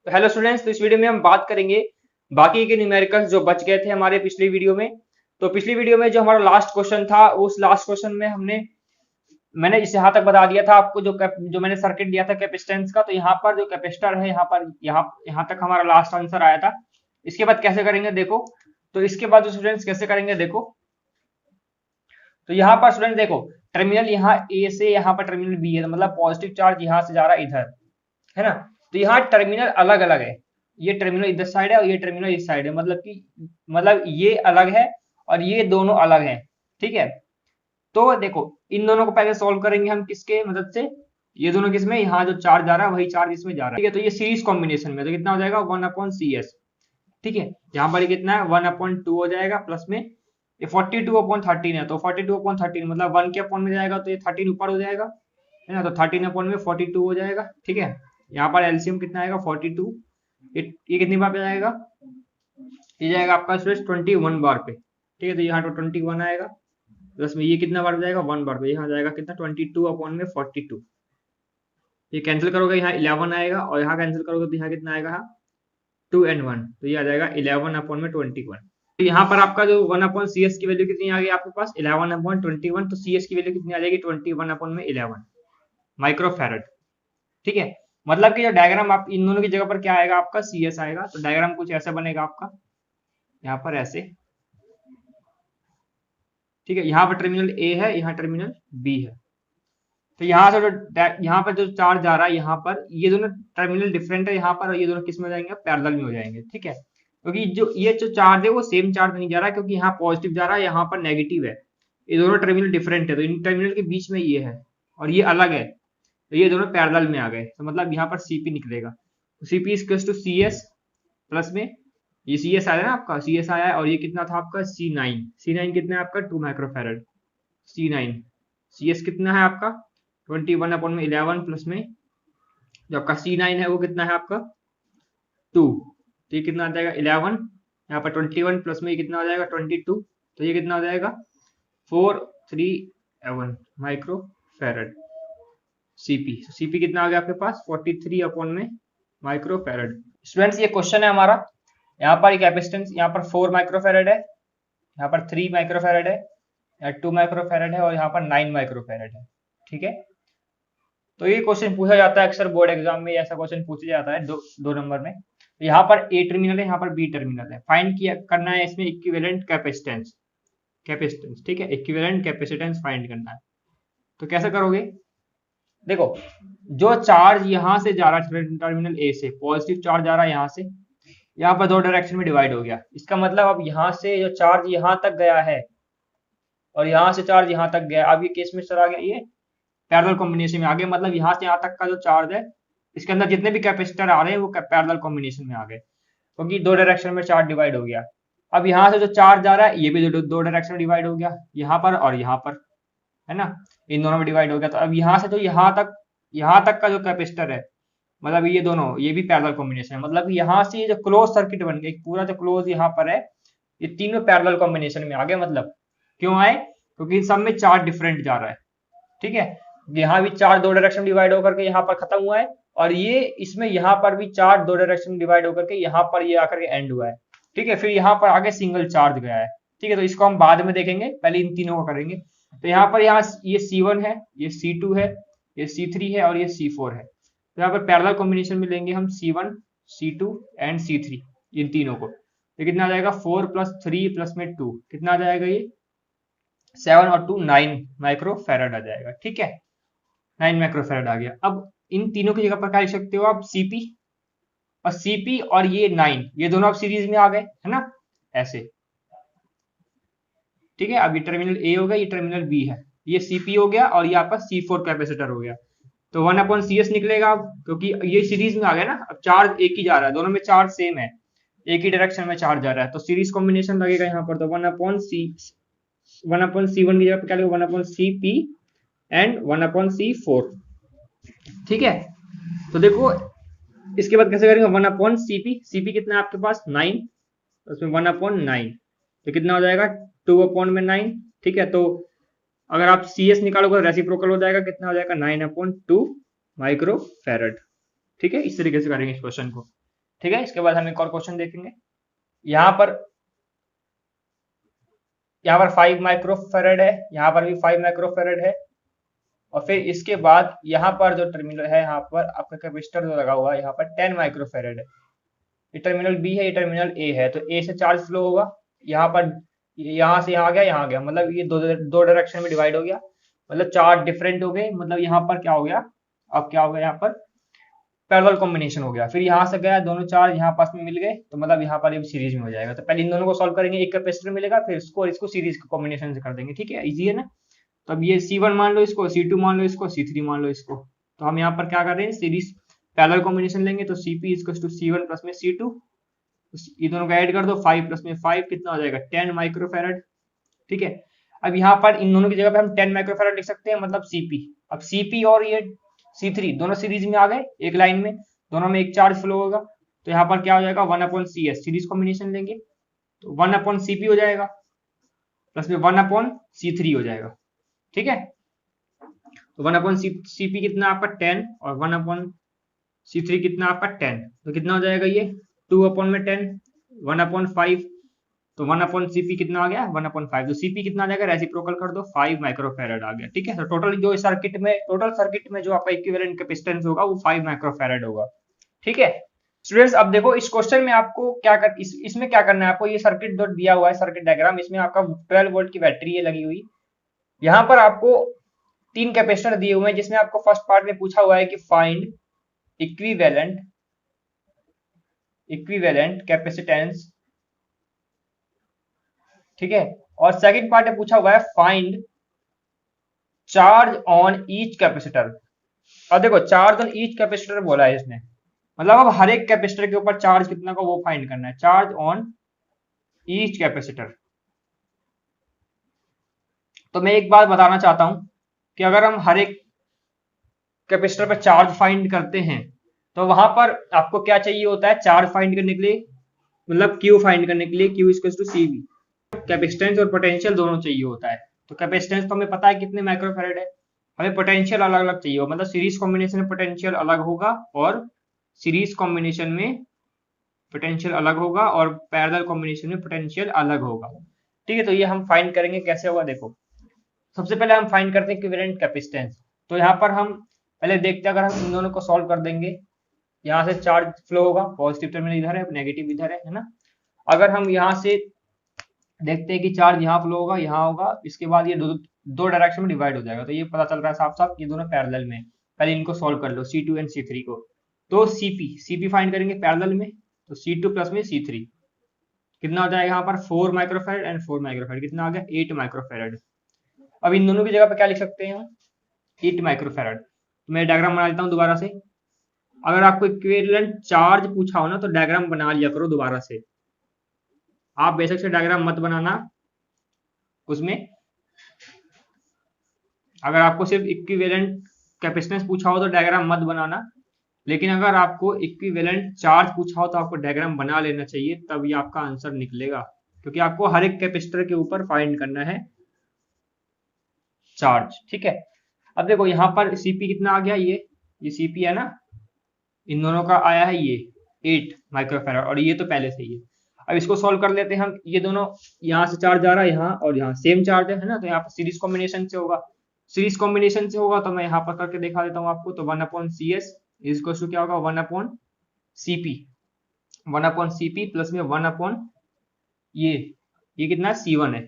तो hello students, तो इस वीडियो में हम बात करेंगे बाकी के न्यूमेरिकल्स जो बच गए थे हमारे पिछली वीडियो में। तो पिछली वीडियो में जो हमारा लास्ट क्वेश्चन था, उस लास्ट क्वेश्चन में मैंने इसे यहाँ तक बता दिया था आपको, जो मैंने सर्किट दिया था कैपेसिटेंस का। तो यहाँ पर जो कैपेसिटर है, यहाँ तक हमारा लास्ट आंसर आया था। इसके बाद कैसे करेंगे देखो। तो इसके बाद जो स्टूडेंट्स कैसे करेंगे देखो। तो यहाँ पर स्टूडेंट देखो, टर्मिनल यहाँ ए से यहाँ पर टर्मिनल बी है, तो मतलब पॉजिटिव चार्ज यहाँ से जा रहा है इधर, है ना। तो यहाँ टर्मिनल अलग अलग है, ये टर्मिनल इधर साइड है और ये टर्मिनल इस साइड है, मतलब ये अलग है और ये दोनों अलग है। ठीक है, तो देखो इन दोनों को पहले सॉल्व करेंगे हम किसके मदद से। ये दोनों किसमें, यहाँ जो चार्ज जा रहा है वही चार्ज इसमें जा रहा है। ठीक है, तो ये सीरीज कॉम्बिनेशन में तो कितना हो जाएगा 1/CS। ठीक है, यहाँ पर कितना है 1/2 हो जाएगा, प्लस में ये 42/13 है, तो 42/13 मतलब 1 के अपॉन में जाएगा तो ये 13 ऊपर हो जाएगा, है ना। तो 13 अपॉन में 42 हो जाएगा। ठीक है, यहाँ पर एलसीएम कितना आएगा 42, ये कितनी बार पे जाएगा, ये जाएगा आपका स्टूडेंट 21 बार पे। ठीक है, तो यहाँ तो 21 आएगा, प्लस में ये कितना बार पे जाएगा 1 बार पे, यहाँ जाएगा कितना 22/42। ये कैंसिल करोगे यहाँ 11 आएगा, और यहाँ कैंसिल करोगे तो यहाँ कितना आएगा 2 and 1, तो ये आ जाएगा 11/21। तो यहाँ पर आपका जो 1/CS की वैल्यू कितनी आ गई आपके पास 11/21, तो CS की वैल्यू कितनी आ जाएगी 21/11 माइक्रोफैरड। ठीक है, मतलब कि जो डायग्राम आप इन दोनों की जगह पर क्या आएगा आपका CS आएगा, तो डायग्राम कुछ ऐसा बनेगा आपका, यहाँ पर ऐसे। ठीक है, यहाँ पर टर्मिनल A है, यहाँ टर्मिनल B है। तो यहाँ से यहाँ पर जो चार्ज आ रहा है, यहाँ पर ये दोनों टर्मिनल डिफरेंट है यहाँ पर, और ये दोनों किस में हो जाएंगे पैरेलल में हो जाएंगे। ठीक है, क्योंकि जो चार्ज है वो सेम चार्ज नहीं जा रहा है, क्योंकि यहाँ पॉजिटिव जा रहा है, यहाँ पर नेगेटिव है। ये दोनों टर्मिनल डिफरेंट है, तो इन टर्मिनल के बीच में ये है और ये अलग है, तो ये दोनों पैरेलल में आ गए, तो मतलब यहाँ पर CP निकलेगा। CP equals to CS, plus में ये CS आया ना आपका, CS आया है, और ये कितना था आपका C9 कितना है आपका 2 माइक्रोफैरड। C9 CS कितना है आपका 21/11, प्लस में जो आपका C9 है वो कितना है आपका 2, तो ये कितना आ जाएगा 11, यहाँ पर 21 प्लस में ये कितना हो जाएगा 22, तो ये कितना हो जाएगा 431 माइक्रो फैरड। CP कितना आ गया आपके पास 43 में माइक्रो फैरड। स्टूडेंट्स ये क्वेश्चन है हमारा, यहाँ पर कैपेसिटेंस यहाँ पर 4 माइक्रो फैरड है, यहाँ पर 3 माइक्रो फैरड है, यहाँ 2 माइक्रो फैरड है, और यहाँ पर 9 माइक्रो फैरड है। ठीक है, तो ये क्वेश्चन पूछा जाता है अक्सर बोर्ड एग्जाम में, ऐसा क्वेश्चन पूछा जाता है दो नंबर में। तो यहाँ पर A टर्मिनल है, यहाँ पर B टर्मिनल है, फाइंड किया करना है इसमें इक्विवेलेंट कैपेसिटेंस। ठीक है, इक्विवेलेंट कैपेसिटेंस फाइंड करना है। तो कैसे करोगे देखो, जो चार्ज यहाँ से जा रहा है टर्मिनल A से, पॉजिटिव चार्ज जा रहा है यहाँ से, यहाँ पर दो डायरेक्शन में डिवाइड हो गया। इसका मतलब अब यहाँ से जो चार्ज यहाँ तक गया है और यहाँ से चार्ज यहाँ तक गया, अब ये केस में चला गया, ये पैरेलल कॉम्बिनेशन में आ गए, मतलब यहाँ से यहाँ तक का जो चार्ज है इसके अंदर जितने भी कैपेसिटर आ रहे हैं वो पैरेलल कॉम्बिनेशन में आ गए, क्योंकि दो डायरेक्शन में चार्ज डिवाइड हो गया। अब यहाँ से जो चार्ज आ रहा है ये भी दो डायरेक्शन में डिवाइड हो गया, यहाँ पर और यहाँ पर, है ना, इन दोनों में डिवाइड हो गया। तो अब यहाँ से जो यहाँ तक का जो कैपेसिटर है, मतलब ये दोनों ये भी पैरेलल कॉम्बिनेशन है, मतलब यहाँ से ये जो क्लोज सर्किट बन गया पूरा, जो क्लोज यहाँ पर है, ये तीनों पैरेलल कॉम्बिनेशन में आ गए। मतलब क्यों आए, क्योंकि इन सब में चार्ज डिफरेंट जा रहा है। ठीक है, यहाँ भी चार्ज दो डायरेक्शन डिवाइड होकर के यहाँ पर खत्म हुआ है, और ये इसमें यहाँ पर भी चार्ज दो डायरेक्शन डिवाइड होकर के यहाँ पर ये आकर के एंड हुआ है। ठीक है, फिर यहाँ पर आगे सिंगल चार्ज गया है। ठीक है, तो इसको हम बाद में देखेंगे, पहले इन तीनों को करेंगे। तो यहाँ पर ये C1 है, ये C2 है, ये C3 है और ये C4 है। तो यहाँ पर पैरेलल कॉम्बिनेशन में लेंगे हम C1, C2 एंड C3, इन तीनों को। तो कितना आ जाएगा 4 + 3 + में 2, कितना आ जाएगा ये 7 और 2 9 माइक्रो फैरड आ जाएगा। ठीक है, 9 माइक्रो फैरड आ गया। अब इन तीनों की जगह पर क्या लिख सकते हो आप CP और ये 9, ये दोनों अब सीरीज में आ गए, है ना, ऐसे। ठीक है, अब ये टर्मिनल A हो गया, ये टर्मिनल B है, ये CP हो गया, और ये आपका C4 कैपेसिटर हो गया। तो 1/CS निकलेगा अब, क्योंकि ये सीरीज में आ गया ना, अब चार्ज एक ही जा रहा है, दोनों में चार्ज सेम है, एक ही डायरेक्शन में चार्ज जा रहा है, तो सीरीज कॉम्बिनेशन लगेगा यहाँ पर। तो 1/C1 की जगह पर क्या लिखो 1/CP एंड 1/C4। ठीक है, तो देखो इसके बाद कैसे करेंगे 1/CP कितना है आपके पास 9, उसमें 1/9, तो कितना हो जाएगा 2/9। ठीक है, तो अगर आप CS निकालोगे तो रेसिप्रोकल हो जाएगा, कितना हो जाएगा 9/2 माइक्रो फैरड। ठीक है, इस तरीके से करेंगे इस क्वेश्चन को। ठीक है, इसके बाद हम एक और क्वेश्चन देखेंगे। यहाँ पर 5 माइक्रोफेरेड है, यहाँ पर भी 5 माइक्रोफेरेड है, और फिर इसके बाद यहाँ पर जो टर्मिनल है, यहाँ पर आपका कैपेसिटर जो लगा हुआ है यहाँ पर 10 माइक्रोफेरेड है। ये टर्मिनल बी है, ये टर्मिनल ए है, तो ए से चार्ज फ्लो होगा, यहाँ पर यहाँ से यहाँ गया, यहाँ गया, मतलब ये दो डायरेक्शन में डिवाइड हो गया, मतलब चार्ज डिफरेंट हो गए, मतलब यहाँ पर क्या हो गया, अब क्या हो गया, यहाँ पर पैरेलल कॉम्बिनेशन हो गया। फिर यहाँ से गया, दोनों चार्ज यहाँ पास में मिल गए, तो मतलब यहाँ पर ये सीरीज में हो जाएगा। तो पहले इन दोनों को सॉल्व करेंगे, एक कैपेसिटर मिलेगा, फिर इसको सीरीज कॉम्बिनेशन से कर देंगे। ठीक है, इजी है ना। तो अब ये C1 मान लो इसको, C2 मान लो इसको, C3 मान लो इसको। तो हम यहाँ पर क्या कर रहे हैं, सीरीज पैरेलल कॉम्बिनेशन लेंगे, तो CP equals to C1 plus में C2, ये दोनों को ऐड कर दो, 5 प्लस में 5 कितना हो जाएगा, 10 माइक्रोफेरेड। ठीक है, अब यहाँ पर इन दोनों की जगह पे हम 10 माइक्रोफेरेड लिख सकते हैं, मतलब CP। अब CP और ये C3 दोनों सीरीज में आ गए, एक लाइन में, दोनों में एक चार्ज फ्लो होगा, तो यहाँ पर क्या हो जाएगा, 1/CS, सीरीज कॉम्बिनेशन लेंगे तो 1/CP हो जाएगा, प्लस में 1/C3 हो जाएगा। ठीक है, तो 1/CP कितना आपका 10, और 1/C3 कितना आपका 10, तो कितना हो जाएगा ये 2/10, 1/5, तो 1/CP कितना आ गया 1/5, तो CP कितना आ जाएगा, रेसिप्रोकल कर दो, 5 माइक्रोफेरेड आ गया। ठीक है, तो टोटल सर्किट में जो आपका इक्विवेलेंट कैपेसिटेंस होगा वो 5 माइक्रोफेरेड होगा। ठीक है स्टूडेंट्स, अब देखो इस क्वेश्चन में आपको इसमें क्या करना है, आपको ये सर्किट जो दिया हुआ है, सर्किट डायग्राम, इसमें आपका 12 वोल्ट की बैटरी है लगी हुई, यहाँ पर आपको 3 कैपेसिटर दिए हुए हैं, जिसमें आपको फर्स्ट पार्ट में पूछा हुआ है कि फाइंड इक्विवेलेंट कैपेसिटेंस। ठीक है, और सेकंड पार्ट में पूछा हुआ है find charge on each capacitor. अब देखो चार्ज ऑन ईच कैपेसिटर बोला है इसने, मतलब अब हर एक कैपेसिटर के ऊपर चार्ज कितना को वो फाइंड करना है, चार्ज ऑन ईच कैपेसिटर। तो मैं एक बात बताना चाहता हूं कि अगर हम हर एक कैपेसिटर पर चार्ज फाइंड करते हैं, तो वहां पर आपको क्या चाहिए होता है, चार्ज फाइंड करने के लिए, मतलब क्यू फाइंड करने के लिए Q equals to CV, capacitance और पोटेंशियल दोनों चाहिए होता है। तो कैपेसिटेंस तो हमें पता है कितने माइक्रोफेरेड है, हमें पोटेंशियल अलग अलग चाहिए होगा, मतलब सीरीज कॉम्बिनेशन में पोटेंशियल अलग होगा, और सीरीज कॉम्बिनेशन में पोटेंशियल अलग होगा, और पैरेलल कॉम्बिनेशन में पोटेंशियल अलग होगा। ठीक है, तो ये हम फाइंड करेंगे, कैसे होगा देखो, सबसे पहले हम फाइंड करते हैं इक्विवेलेंट कैपेसिटेंस। तो यहाँ पर हम पहले देखते हैं, अगर हम इन दोनों को सॉल्व कर देंगे, यहाँ से चार्ज फ्लो होगा, पॉजिटिव टर्मिनल इधर है, नेगेटिव इधर है ना। अगर हम यहाँ से देखते हैं कि चार्ज यहाँ फ्लो होगा, यहाँ होगा, इसके बाद ये दो डायरेक्शन में डिवाइड हो जाएगा, तो ये पता चल रहा है साफ साफ ये दोनों पैरेलल में। पहले इनको सॉल्व कर लो, C2 एंड C3 को। तो CP फाइंड करेंगे पैरेलल में, तो C2 प्लस में C3 कितना हो जाएगा, यहाँ पर 4 माइक्रोफेरेड एंड 4 माइक्रोफेरेड कितना आ गया, 8 माइक्रोफेरेड। अब इन दोनों की जगह पे क्या लिख सकते हैं हम, 8 माइक्रोफेरेड। तो मैं डायग्राम बना लेता हूँ दोबारा से। अगर आपको इक्विवेलेंट चार्ज पूछा हो ना, तो डायग्राम बना लिया करो दोबारा से, आप बेशक से डायग्राम मत बनाना उसमें। अगर आपको सिर्फ इक्विवेलेंट कैपेसिटेंस पूछा हो तो डायग्राम मत बनाना, लेकिन अगर आपको इक्विवेलेंट चार्ज पूछा हो तो आपको डायग्राम बना लेना चाहिए, तब ये आपका आंसर निकलेगा, क्योंकि आपको हर एक कैपेसिटर के ऊपर फाइंड करना है चार्ज। ठीक है, अब देखो यहाँ पर CP कितना आ गया, ये CP है ना, इन दोनों का आया है ये 8 माइक्रोफेरेड, और ये तो पहले से ही है। अब इसको सॉल्व कर लेते हैं हम, ये दोनों यहाँ से चार्ज आ रहा है, यहाँ और यहाँ सेम चार्ज है ना, तो यहाँ पर सीरीज कॉम्बिनेशन से होगा, तो मैं यहाँ पर करके दिखा देता हूँ आपको। तो 1/CS इज क्या होगा, 1/CP प्लस में 1 ये कितना C1 है,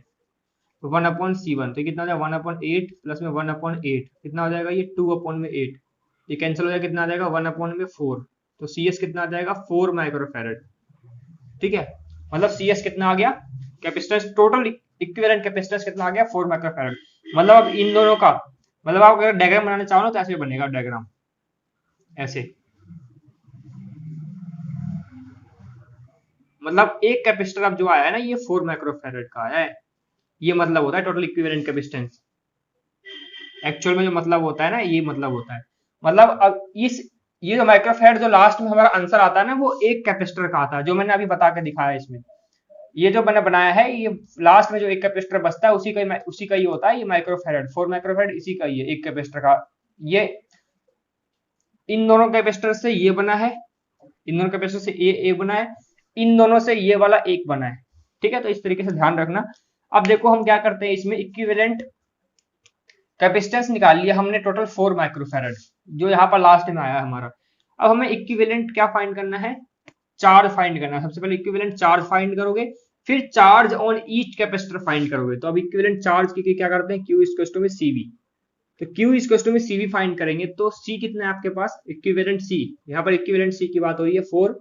तो 1/C1, तो कितना हो जाएगा 1/8 प्लस में 1/8 कितना हो जाएगा, ये 2/8, ये कैंसिल हो जाएगा, कितना आ जाएगा 1/4, तो CS कितना आ जाएगा 4 माइक्रोफेरेड। ठीक है, मतलब CS कितना आ गया, कैपेसिटेंस टोटल इक्विवेलेंट कैपेसिटेंस कितना आ गया 4 माइक्रोफेरेड। मतलब अब इन दोनों का, मतलब आप अगर डायग्राम बनाना चाहो ना तो ऐसे बनेगा डायग्राम, ऐसे, मतलब एक कैपेसिटर अब जो आया है ना, ये 4 माइक्रोफेरेड का है, ये मतलब होता है टोटल इक्विवेलेंट कैपेसिटेंस। एक्चुअल में जो मतलब होता है ना, ये मतलब होता है, मतलब अब ये जो माइक्रोफेरेड जो लास्ट में हमारा आंसर आता है ना, वो एक कैपेसिटर का आता है, जो मैंने अभी बता के दिखाया इसमें। ये जो मैंने बनाया है, ये लास्ट में जो एक कैपेसिटर बचता है उसी का ही होता है ये माइक्रोफेरेड, 4 माइक्रोफेरेड इसी का ही है, एक कैपेसिटर का। ये इन दोनों कैपेसिटर से ये बना है, इन दोनों कैपेसिटर से ए बना है, इन दोनों से ये वाला एक बना है, ठीक है। तो इस तरीके से ध्यान रखना। अब देखो हम क्या करते हैं, इसमें इक्विवेलेंट कैपेसिटेंस निकाल लिया हमने टोटल 4 माइक्रोफैरड, जो यहाँ पर लास्ट में आया हमारा। अब हमें इक्विवेलेंट क्या फाइंड करना है, चार्ज फाइंड करना है। सबसे पहले इक्विवेलेंट चार्ज फाइंड करोगे, फिर charge on each capacitor find करोगे। तो अब इक्विवेलेंट चार्ज के क्या करते हैं, Q इक्वल टू में CV। तो Q इक्वल टू में CV फाइंड करेंगे, तो C कितना है आपके पास, इक्विवेलेंट C, यहाँ पर इक्विवेलेंट C की बात हो रही है 4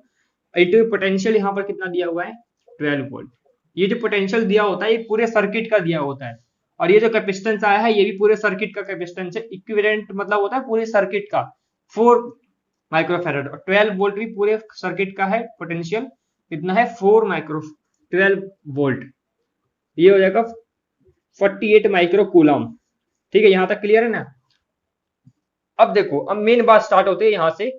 इंटू पोटेंशियल यहाँ पर कितना दिया हुआ है 12 वोल्ट। ये जो पोटेंशियल दिया होता है ये पूरे सर्किट का दिया होता है, और ये जो कैपेसिटेंस आया है ये भी पूरे सर्किट का कैपेसिटेंस है। इक्विवेलेंट मतलब होता है पूरे सर्किट का 4 माइक्रोफैरड, और 12 वोल्ट भी पूरे सर्किट का है। पोटेंशियल कितना है 4 माइक्रो 12 वोल्ट, ये हो जाएगा 48 माइक्रो कूलम। ठीक है, यहां तक क्लियर है ना। अब देखो, अब मेन बात स्टार्ट होती है यहां से।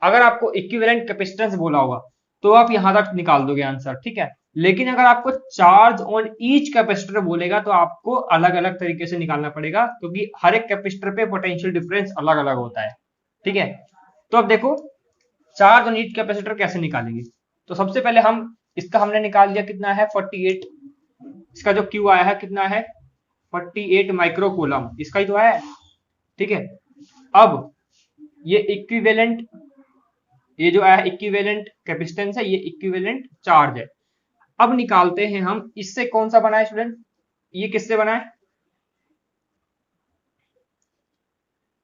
अगर आपको इक्विवेलेंट कैपेसिटेंस बोला होगा तो आप यहां तक निकाल दोगे आंसर, ठीक है। लेकिन अगर आपको चार्ज ऑन ईच कैपेसिटर बोलेगा तो आपको अलग अलग तरीके से निकालना पड़ेगा, क्योंकि हर एक कैपेसिटर पे पोटेंशियल डिफरेंस अलग अलग होता है, ठीक है। तो अब देखो चार्ज ऑन ईच कैपेसिटर कैसे निकालेंगे। तो सबसे पहले हम इसका हमने निकाल लिया, कितना है 48, इसका जो Q आया है कितना है 48 माइक्रो कूलम, इसका ही तो है, ठीक है। अब ये इक्विवेलेंट, ये जो आया इक्विवेलेंट कैपेसिटेंस है, ये इक्विवेलेंट चार्ज है। अब निकालते हैं हम, इससे कौन सा बना है स्टूडेंट, ये किससे बना है,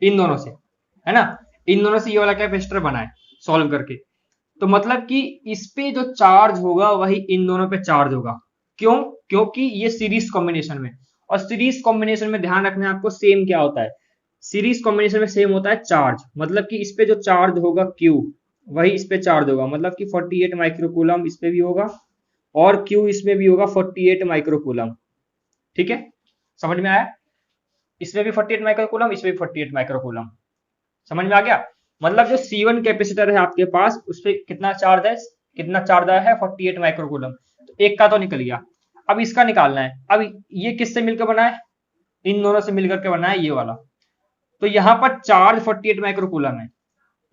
इन दोनों से, है ना। इन दोनों से ये वाला कैपेसिटर बना है सॉल्व करके। तो मतलब कि इस पे जो चार्ज होगा वही इन दोनों पे चार्ज होगा। क्यों, क्योंकि ये सीरीज कॉम्बिनेशन में, और सीरीज कॉम्बिनेशन में ध्यान रखना है आपको, सेम क्या होता है, सीरीज कॉम्बिनेशन में सेम होता है चार्ज। मतलब कि इस पे जो चार्ज होगा Q वही इस पे चार्ज होगा, मतलब कि 48 माइक्रोकूलम इस पे भी होगा और Q इसमें भी होगा 48 माइक्रोकूलम, ठीक है। समझ में आया, इसमें भी 48 माइक्रोकूलम, इसमें भी 48 माइक्रोकूलम, समझ में आ गया। मतलब जो C1 कैपेसिटर है आपके पास उस पर कितना चार्ज है, कितना चार्ज आया है 48 माइक्रोकूलम। तो एक का तो निकल गया, अब इसका निकालना है। अब ये किससे मिलकर बना है, इन दोनों से मिलकर के बना है ये वाला। तो यहाँ पर चार्ज 48 माइक्रोकूलम है।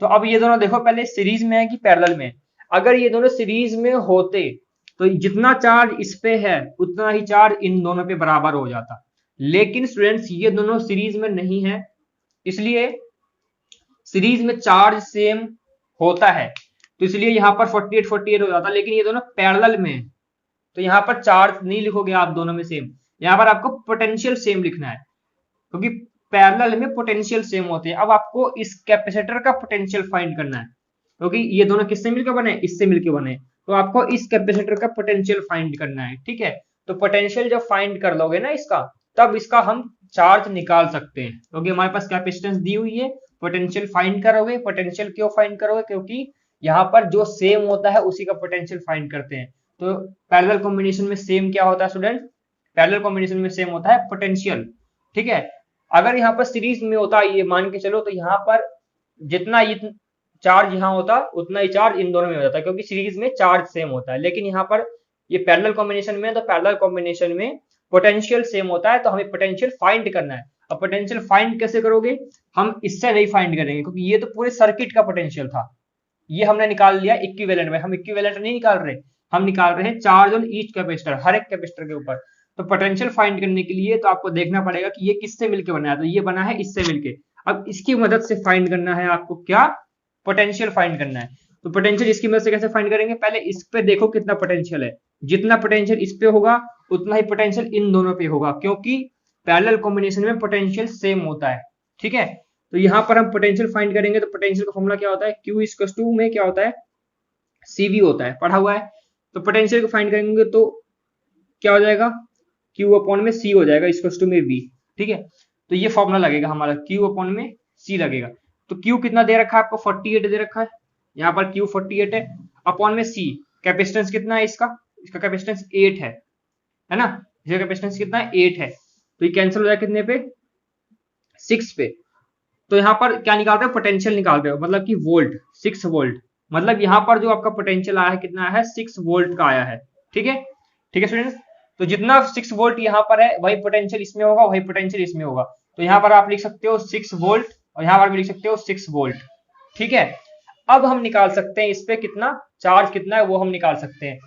तो अब ये दोनों देखो पहले सीरीज में है कि पैरेलल में। अगर ये दोनों सीरीज में होते तो जितना चार्ज इस पे है उतना ही चार्ज इन दोनों पे बराबर हो जाता। लेकिन स्टूडेंट्स ये दोनों सीरीज में नहीं है, इसलिए सीरीज में चार्ज सेम होता है, तो इसलिए यहाँ पर 48 48 हो जाता। लेकिन ये दोनों पैरेलल में है तो यहाँ पर चार्ज नहीं लिखोगे आप दोनों में सेम, यहाँ पर आपको पोटेंशियल सेम लिखना है, क्योंकि पैरेलल में पोटेंशियल सेम होते हैं। अब आपको इस कैपेसिटर का पोटेंशियल फाइंड करना है, क्योंकि ये दोनों किससे मिलकर बने, इससे मिलकर बने। तो आपको इस कैपेसिटर का पोटेंशियल फाइंड करना है, ठीक है। तो पोटेंशियल जब फाइंड कर लोगे ना इसका, तब इसका हम चार्ज निकाल सकते हैं, क्योंकि हमारे पास कैपेसिटेंस दी हुई है। पोटेंशियल फाइंड करोगे, पोटेंशियल क्यों फाइंड करोगे, क्योंकि यहाँ पर जो सेम होता है उसी का पोटेंशियल फाइंड करते हैं। तो पैरेलल कॉम्बिनेशन में सेम क्या होता है स्टूडेंट, पैरेलल कॉम्बिनेशन में सेम होता है पोटेंशियल, ठीक है। अगर यहाँ पर सीरीज में होता ये मान के चलो, तो यहाँ पर जितना चार्ज यहाँ होता उतना ही चार्ज इन दोनों में हो जाता है, क्योंकि सीरीज में चार्ज सेम होता है। लेकिन यहाँ पर ये पैरेलल कॉम्बिनेशन में, तो पैरेलल कॉम्बिनेशन में पोटेंशियल सेम होता है, तो हमें पोटेंशियल फाइंड करना है। अब पोटेंशियल फाइंड कैसे करोगे, हम इससे नहीं फाइंड करेंगे, क्योंकि ये तो पूरे सर्किट का पोटेंशियल था, ये हमने निकाल लिया इक्विवेलेंट में। हम इक्विवेलेंट नहीं निकाल रहे, हम निकाल रहे हैं चार्ज ऑन ईच कैपेसिटर, हर एक कैपेसिटर के ऊपर। तो पोटेंशियल फाइंड करने के लिए तो आपको देखना पड़ेगा कि ये किससे मिलकर बना है, तो ये बना है इससे मिलके। अब इसकी मदद से फाइंड करना है आपको, क्या, पोटेंशियल फाइंड करना है। तो पोटेंशियल इसकी मदद से कैसे फाइंड करेंगे, पहले इस पे देखो कितना पोटेंशियल है, जितना पोटेंशियल इस पे होगा उतना ही पोटेंशियल इन दोनों पे होगा, क्योंकि पैरेलल कॉम्बिनेशन में पोटेंशियल सेम होता है, ठीक है। तो यहाँ पर हम पोटेंशियल फाइंड करेंगे, तो पोटेंशियल का फॉर्मूला क्या होता है, Q इक्वल टू में क्या होता है, CV होता है, पढ़ा हुआ है। तो पोटेंशियल को फाइंड करेंगे तो क्या हो जाएगा, Q अपॉन में C हो जाएगा इक्वल टू में V, ठीक है। तो ये फॉर्मूला लगेगा हमारा, Q अपॉन में C लगेगा। तो Q कितना दे रखा है आपको, 48 दे रखा है, यहाँ पर Q 48 है, अपॉन में C, कैपेसिटेंस कितना है इसका, इसका कैपेसिटेंस 8 है ना, इसका कैपेसिटेंस कितना है 8 है। तो ये कैंसिल हो जाएगा कितने पे, 6 पे। तो यहाँ पर क्या निकाल रहे हो, पोटेंशियल निकाल रहे हो, मतलब कि वोल्ट, 6 वोल्ट। मतलब यहाँ पर जो आपका पोटेंशियल आया है कितना है, 6 वोल्ट का आया है, ठीक है, ठीक है स्टूडेंट्स। तो जितना 6 वोल्ट यहाँ पर है वही पोटेंशियल इसमें होगा, वही पोटेंशियल इसमें होगा। तो यहाँ पर आप लिख सकते हो 6 वोल्ट, और यहाँ पर भी लिख सकते हो 6 वोल्ट, ठीक है। अब हम निकाल सकते हैं इस पे कितना चार्ज कितना है वो हम निकाल सकते हैं।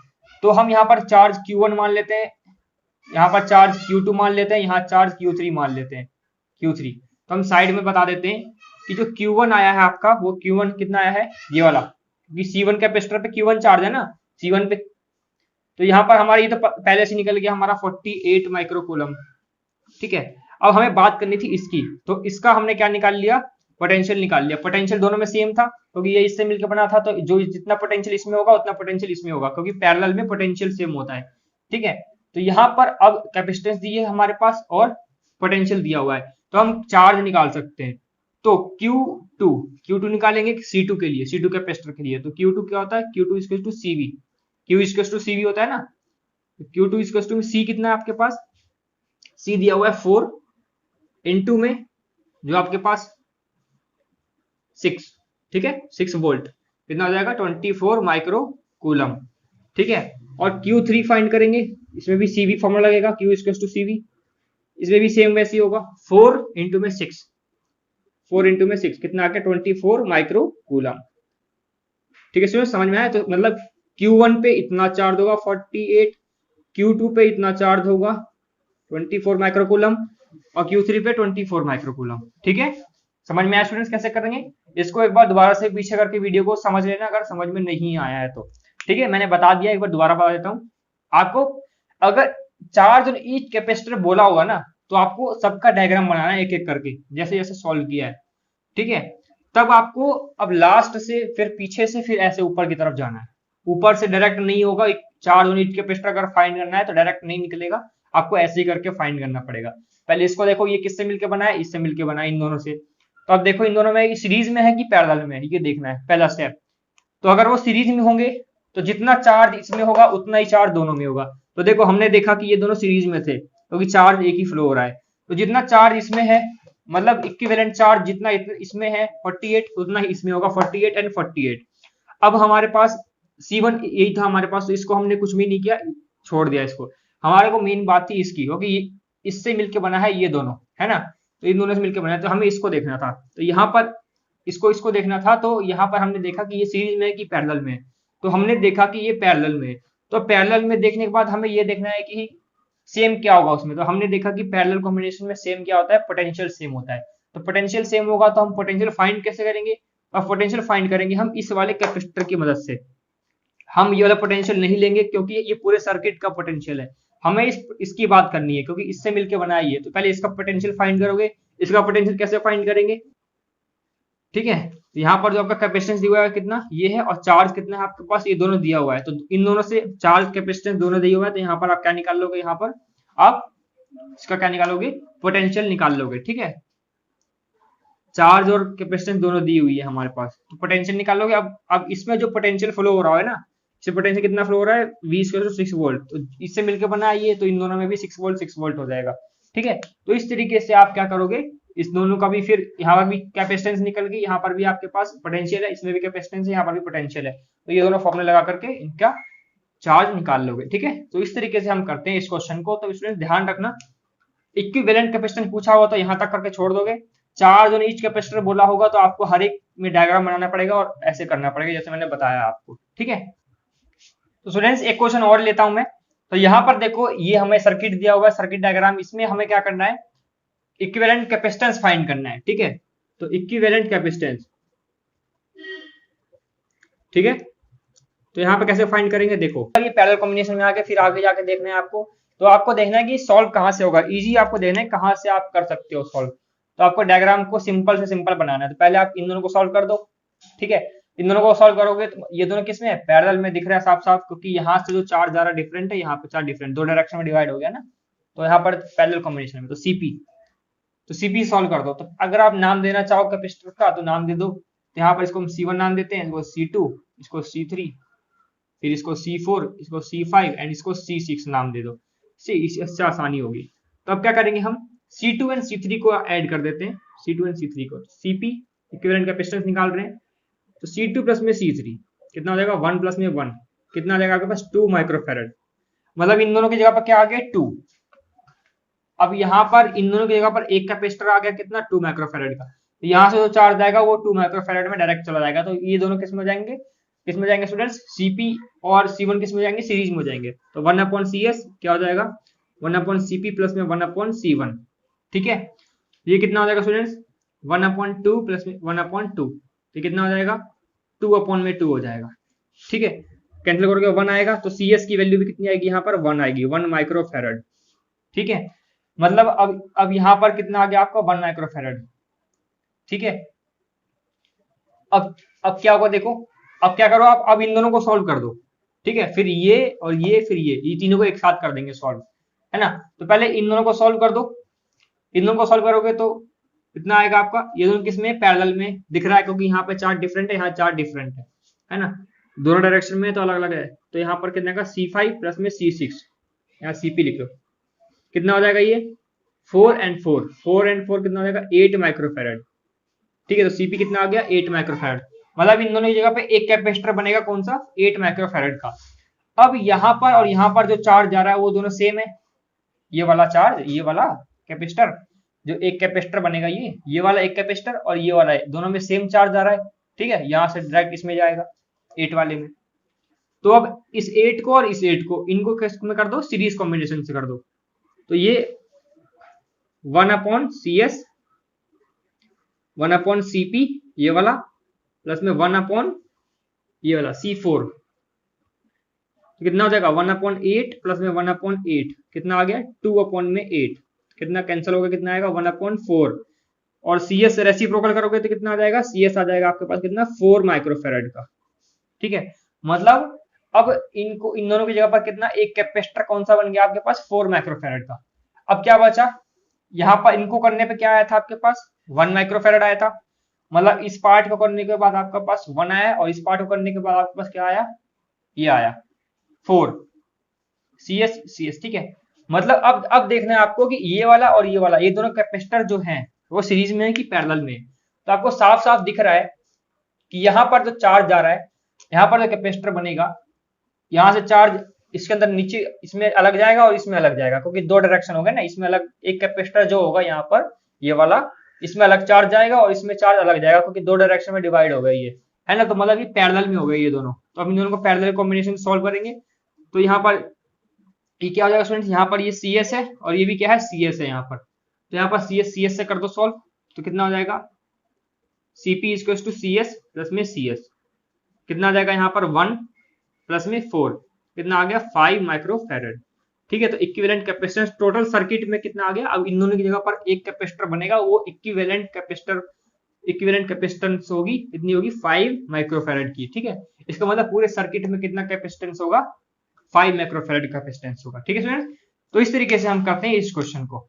तो हम यहाँ पर चार्ज Q1 मान लेते हैं, यहाँ पर चार्ज Q2 मान लेते हैं, यहाँ चार्ज Q3 मान लेते हैं, Q3। तो हम साइड में बता देते हैं कि जो Q1 आया है आपका वो Q1 कितना आया है ये वाला, क्योंकि C1 कैपेसिटर पे Q1 चार्ज है ना C1 पे। तो यहाँ पर हमारा ये तो पहले से निकल गया हमारा 48 माइक्रोकूलम। ठीक है, अब हमें बात करनी थी इसकी, तो इसका हमने क्या निकाल लिया, पोटेंशियल निकाल लिया। पोटेंशियल दोनों में सेम था क्योंकि ये इससे मिलकर बना था, तो जो जितना पोटेंशियल इसमें होगा उतना पोटेंशियल इसमें होगा, क्योंकि पैरेलल में पोटेंशियल सेम होता है। ठीक है, तो यहाँ पर अब कैपेसिटेंस दी है हमारे पास और पोटेंशियल दिया हुआ है, तो हम चार्ज निकाल सकते हैं। तो Q2 निकालेंगे C2 के लिए, C2 कैपेसिटर के लिए। तो Q2 क्या होता है, Q2 equal to CV, Q equal to CV होता है ना। Q2 इक्वल टू C कितना है आपके पास, C दिया हुआ है 4 इनटू में जो आपके पास 6, ठीक है 6 वोल्ट, कितना हो जाएगा 24 माइक्रो कूलम। ठीक है, और Q3 फाइंड करेंगे, इसमें भी CV फॉर्मूला लगेगा, Q इक्वल टू CV, इसमें भी सेम वैसे ही होगा 4 इंटू में 6, 4 इंटू में 6 कितना आ गया 24 माइक्रो कूलम। ठीक है, समझ में आया। तो मतलब Q1 पे इतना चार्ज होगा 48, Q2 पे इतना चार्ज होगा 24 माइक्रोकूलम और Q3 पे 24 माइक्रोकूलम। ठीक है, समझ में आया स्टूडेंट्स कैसे करेंगे इसको, एक बार दोबारा से पीछे करके वीडियो को समझ लेना अगर समझ में नहीं आया है तो। ठीक है, मैंने बता दिया, एक बार दोबारा बता देता हूँ आपको। अगर चार्ज ऑन ईच कैपेसिटर बोला होगा ना, तो आपको सबका डायग्राम बनाना है एक एक करके, जैसे जैसे सॉल्व किया है। ठीक है, तब आपको अब लास्ट से फिर पीछे से फिर ऐसे ऊपर की तरफ जाना है, ऊपर से डायरेक्ट नहीं होगा। चार्ज ऑन ईच कैपेसिटर अगर फाइंड करना है तो डायरेक्ट नहीं निकलेगा, आपको ऐसे ही करके फाइंड करना पड़ेगा। पहले इसको देखो, ये किससे मिलके बना है, इससे मिलके बना है, इन दोनों से। तो अब देखो इन दोनों में सीरीज में है कि पैरेलल में है, ये देखना है पहला स्टेप। तो अगर वो सीरीज में होंगे तो जितना चार्ज इसमें होगा उतना ही चार्ज दोनों में होगा। तो देखो हमने देखा कि ये दोनों सीरीज में थे क्योंकि चार्ज एक ही फ्लो हो रहा है। तो जितना चार्ज इसमें है, मतलब इक्विवेलेंट चार्ज जितना इसमें है 48, उतना ही इसमें होगा 48 एंड 48। अब हमारे पास C1 यही था हमारे पास, तो इसको हमने कुछ भी नहीं किया, छोड़ दिया इसको। हमारे को मेन बात थी इसकी, क्योंकि इससे मिलके बना है ये दोनों, है ना। तो इन दोनों से मिलके बना है, तो हमें इसको देखना था। तो यहाँ पर इसको देखना था। तो यहाँ पर हमने देखा कि ये सीरीज में है कि पैरेलल में है, तो हमने देखा कि ये पैरेलल में है। तो पैरेलल में देखने के बाद हमें ये देखना है कि सेम क्या होगा उसमें। तो हमने देखा कि पैरेलल कॉम्बिनेशन में सेम क्या होता है, पोटेंशियल सेम होता है। तो पोटेंशियल सेम होगा तो हम पोटेंशियल फाइंड कैसे करेंगे, और पोटेंशियल फाइंड करेंगे हम इस वाले कैपेसिटर की मदद से। हम ये वाला पोटेंशियल नहीं लेंगे क्योंकि ये पूरे सर्किट का पोटेंशियल है, हमें इसकी बात करनी है क्योंकि इससे मिलके बनाया ये। तो पहले इसका पोटेंशियल फाइंड करोगे, इसका पोटेंशियल कैसे फाइंड करेंगे। ठीक है, तो यहाँ पर जो आपका कैपेसिटेंस दिया हुआ है कितना ये है, और चार्ज कितना है आपके पास, ये दोनों दिया हुआ है। तो इन दोनों से चार्ज कैपेसिटेंस दोनों दिया हुआ है, तो यहाँ पर आप क्या निकाल लोगे, यहाँ पर आप इसका क्या निकालोगे, पोटेंशियल निकाल लोगे। ठीक है, चार्ज और कैपेसिटेंस दोनों दी हुई है हमारे पास, तो पोटेंशियल निकाल लोगे। अब इसमें जो पोटेंशियल फ्लो हो रहा है ना, इससे पोटेंशियल कितना फ्लो हो रहा है, V 6 वोल्ट। तो इससे मिलकर बना है ये, तो इन दोनों में भी 6 वोल्ट हो जाएगा। ठीक है, तो इस तरीके से आप क्या करोगे, इस दोनों का भी फिर यहाँ पर भी कैपेसिटेंस निकल गई, यहाँ पर भी आपके पास पोटेंशियल है, इसमें भी कैपेसिटेंस है, यहाँ पर भी पोटेंशियल है। तो ये दोनों फॉर्मूला लगा करके इनका चार्ज निकाल लोगे। ठीक है, तो इस तरीके से हम करते हैं इस क्वेश्चन को। तो स्टूडेंट ध्यान रखना, इक्विवेलेंट कैपेसिटेंस पूछा हुआ तो यहाँ तक करके छोड़ दोगे, चार्ज ऑन ईच कैपेसिटर बोला होगा तो आपको हर एक में डायग्राम बनाना पड़ेगा और ऐसे करना पड़ेगा जैसे मैंने बताया आपको। ठीक है, तो स्टूडेंट्स एक क्वेश्चन और लेता हूं मैं। तो यहाँ पर देखो ये हमें सर्किट दिया हुआ है, सर्किट डायग्राम, इसमें हमें क्या करना है, इक्विवेलेंट कैपेसिटेंस फाइंड करना है। ठीक है, तो इक्विवेलेंट कैपेसिटेंस, ठीक है, तो यहाँ पे कैसे फाइंड करेंगे, देखो ये पैरेलल कॉम्बिनेशन में आके फिर आगे जाके देखना है आपको। तो आपको देखना है कि सॉल्व कहाँ से होगा, इजी आपको देखना है कहाँ से आप कर सकते हो सॉल्व। तो आपको डायग्राम को सिंपल से सिंपल बनाना है। तो पहले आप इन दोनों को सॉल्व कर दो। ठीक है, इन दोनों को सॉल्व करोगे तो ये दोनों किसमें है, पैरेलल में दिख रहा है साफ साफ, क्योंकि यहाँ से जो चार्ज जा रहा है डिफरेंट है, यहाँ पे चार्ज डिफरेंट, दो डायरेक्शन में डिवाइड हो गया ना। तो यहाँ पर पैरेलल कॉम्बिनेशन में, तो सीपी सॉल्व कर दो। तो अगर आप नाम देना चाहो कैपेसिटर का तो नाम दे दो। तो यहाँ पर इसको हम C1 नाम देते हैं, इसको C2, इसको C3, फिर इसको C4, इसको C5 एंड इसको C6 नाम दे दो। इससे आसानी होगी। तो अब क्या करेंगे, हम C2 एंड C3 को ऐड कर देते हैं, C2 एंड C3 को। CP इक्विवेलेंट कैपेसिटेंस निकाल रहे हैं, तो C2 प्लस में C3 कितना हो जाएगा, 1 प्लस में 1 कितना आ जाएगा आपके पास, 2 माइक्रोफेरेड। मतलब इन दोनों की जगह पर क्या आ गया, 2। अब यहाँ पर इन दोनों की जगह पर एक कैपेसिटर आ गया कितना, 2 माइक्रोफेरेड का। तो यहाँ से जो चार्ज आएगा वो 2 माइक्रोफेरेड में डायरेक्ट चला जाएगा। तो ये दोनों किस में हो जाएंगे, किस में हो जाएंगे स्टूडेंट्स, Cp और C1 किस में हो जाएंगे, सीरीज में हो जाएंगे। तो 1/CS क्या हो जाएगा, 1/Cp प्लस में 1/C1। ठीक है, ये कितना हो जाएगा स्टूडेंट्स, 1/2 प्लस में 1/2, तो कितना हो जाएगा, 2/2 हो जाएगा। ठीक है, कैंसिल करके 1 आएगा, तो CS की वैल्यू भी कितनी आएगी यहाँ पर, 1 आएगी, 1 माइक्रोफेरेड। ठीक है, मतलब अब यहाँ पर कितना आ गया आपका, 1 माइक्रोफेरेड। ठीक है, अब क्या होगा देखो, अब क्या करो आप, अब इन दोनों को सॉल्व कर दो। ठीक है, फिर ये और ये, फिर ये तीनों को एक साथ कर देंगे सॉल्व, है ना। तो पहले इन दोनों को सॉल्व कर दो, इन दोनों को सॉल्व करोगे तो कितना आएगा आपका, ये दोनों किसमें, पैरेलल में दिख रहा है, क्योंकि यहाँ पे चार्ज डिफरेंट है, यहाँ चार्ज डिफरेंट है ना, दोनों डायरेक्शन में तो अलग अलग है। तो यहाँ पर कितना का C5 प्लस में C6, यहाँ Cp लिख लो, कितना हो जाएगा ये 4 and 4 कितना हो जाएगा 8 माइक्रोफेरेड। ठीक है, तो Cp कितना आ गया 8 माइक्रोफेरेड, मतलब इन दोनों की जगह पे एक कैपेसिटर बनेगा कौन सा, 8 माइक्रोफेरेड का। अब यहाँ पर और यहाँ पर जो चार्ज जा रहा है वो दोनों सेम है, ये वाला चार्ज, ये वाला कैपेसिटर, जो एक कैपेसिटर बनेगा ये वाला एक कैपेसिटर और ये वाला है, दोनों में सेम चार्ज आ रहा है। ठीक है, यहाँ से डायरेक्ट इसमें जाएगा 8 वाले में। तो अब इस 8 को और इस 8 को, इनको किस में कर दो, सीरीज कॉम्बिनेशन से कर दो। तो ये 1/CS 1/Cp ये वाला प्लस में 1/ ये वाला C4, तो कितना हो जाएगा 1/8 प्लस में 1/8 कितना आ गया 2/8, कितना कैंसिल होगा, कितना आएगा 1/4, और CS रेसिप्रोकल करोगे तो कितना आ जाएगा, CS आ जाएगा आपके पास कितना 4 माइक्रोफेरेड का। ठीक है, मतलब अब इनको, इन दोनों की जगह पर कितना, एक कैपेसिटर कौन सा बन गया आपके पास 4 माइक्रोफेरेड का। अब क्या बचा, यहाँ पर इनको करने पे क्या आया था आपके पास 1 माइक्रोफेरेड आया था, मतलब इस पार्ट को करने के बाद आपके पास 1 आया, और इस पार्ट को करने के बाद आपके पास क्या आया, ये आया 4 CS। ठीक है, मतलब अब देखना है आपको कि ये वाला और ये वाला, ये दोनों कैपेसिटर जो हैं वो सीरीज में है कि पैरेलल में है। तो आपको साफ साफ दिख रहा है कि यहाँ पर जो चार्ज जा रहा है, यहाँ पर जो कैपेसिटर बनेगा, यहाँ से चार्ज इसके अंदर नीचे इसमें अलग जाएगा और इसमें अलग जाएगा, क्योंकि दो डायरेक्शन हो गए ना, इसमें अलग एक कैपेसिटर जो होगा यहाँ पर ये वाला, इसमें अलग चार्ज जाएगा और इसमें चार्ज अलग जाएगा, क्योंकि दो डायरेक्शन में डिवाइड हो गई है ना। तो मतलब ये पैरेलल में हो गए ये दोनों। तो अब इन दोनों को पैरेलल कॉम्बिनेशन सॉल्व करेंगे, तो यहाँ पर ये क्या हो जाएगा स्टूडेंट्स, यहाँ पर ये CS है और ये भी क्या है CS है यहाँ पर, तो यहाँ पर CS से कर दो सॉल्व, तो कितना हो जाएगा Cp equal to CS plus में CS, कितना आ जाएगा यहाँ पर 1 प्लस में 4, कितना आ गया 5 माइक्रोफेरेड। ठीक है, तो इक्विवेलेंट कैपेसिटेंस टोटल सर्किट में कितना आ गया, अब इन दोनों की जगह पर एक कैपेसिटर बनेगा, वो इक्विवेलेंट कैपेसिटेंस होगी, कितनी होगी 5 माइक्रोफेरेड की। ठीक है, इसका मतलब पूरे सर्किट में कितना कैपेसिटेंस होगा, 5 माइक्रोफेरेड कैपेसिटेंस होगा। ठीक है स्टूडेंट, तो इस तरीके से हम करते हैं इस क्वेश्चन को।